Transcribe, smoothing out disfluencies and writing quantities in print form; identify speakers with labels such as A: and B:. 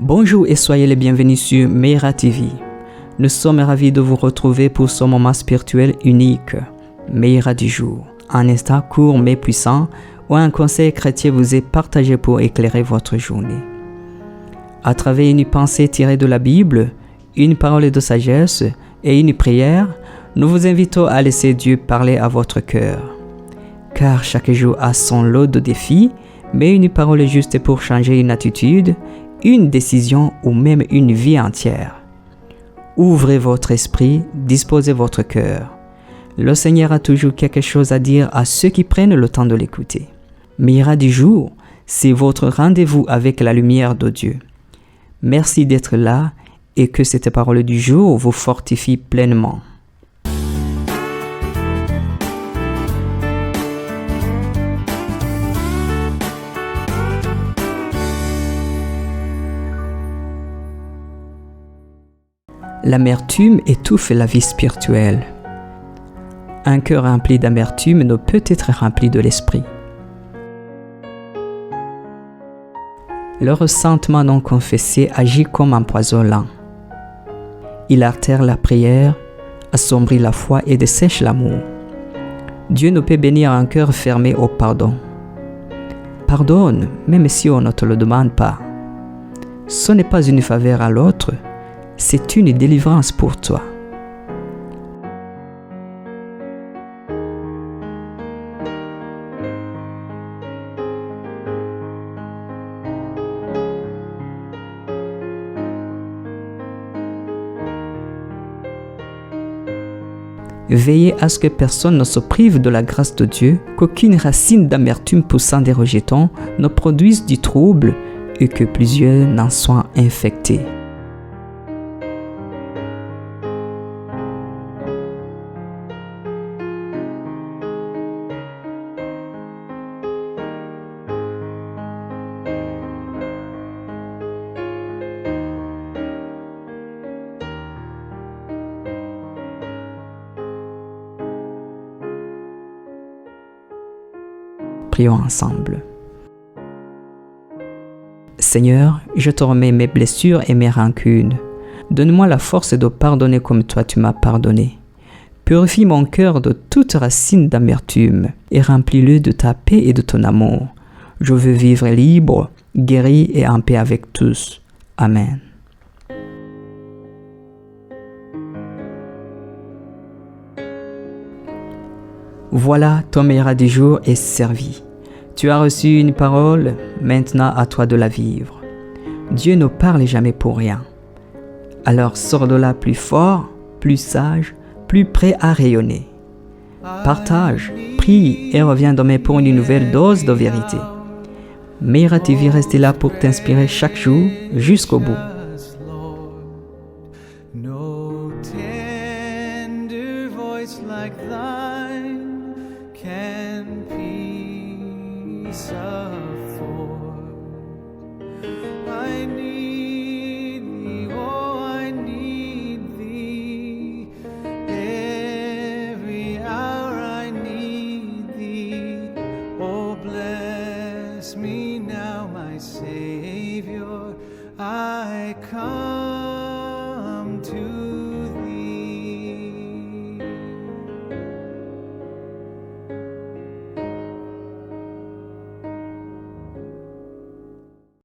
A: Bonjour et soyez les bienvenus sur Meira TV. Nous sommes ravis de vous retrouver pour ce moment spirituel unique, Meira du jour. Un instant court mais puissant où un conseil chrétien vous est partagé pour éclairer votre journée. À travers une pensée tirée de la Bible, une parole de sagesse et une prière, nous vous invitons à laisser Dieu parler à votre cœur. Car chaque jour a son lot de défis, mais une parole juste pour changer une attitude, une décision ou même une vie entière. Ouvrez votre esprit, disposez votre cœur. Le Seigneur a toujours quelque chose à dire à ceux qui prennent le temps de l'écouter. Meira du jour, c'est votre rendez-vous avec la lumière de Dieu. Merci d'être là et que cette parole du jour vous fortifie pleinement. L'amertume étouffe la vie spirituelle. Un cœur rempli d'amertume ne peut être rempli de l'esprit. Le ressentiment non confessé agit comme un poison lent. Il altère la prière, assombrit la foi et dessèche l'amour. Dieu ne peut bénir un cœur fermé au pardon. Pardonne, même si on ne te le demande pas. Ce n'est pas une faveur à l'autre, c'est une délivrance pour toi. Veillez à ce que personne ne se prive de la grâce de Dieu, qu'aucune racine d'amertume poussant des rejetons ne produise du trouble et que plusieurs n'en soient infectés. Prions ensemble. Seigneur, je te remets mes blessures et mes rancunes. Donne-moi la force de pardonner comme toi tu m'as pardonné. Purifie mon cœur de toute racine d'amertume et remplis-le de ta paix et de ton amour. Je veux vivre libre, guéri et en paix avec tous. Amen. Voilà, ton Meira du jour est servi. Tu as reçu une parole, maintenant à toi de la vivre. Dieu ne parle jamais pour rien. Alors sors de là plus fort, plus sage, plus prêt à rayonner. Partage, prie et reviens demain pour une nouvelle dose de vérité. Meira TV reste là pour t'inspirer chaque jour jusqu'au bout.
B: No tender voice like thine can peace afford. I need thee, oh, I need thee. Every hour I need thee. Oh, bless me now, my Savior. I come.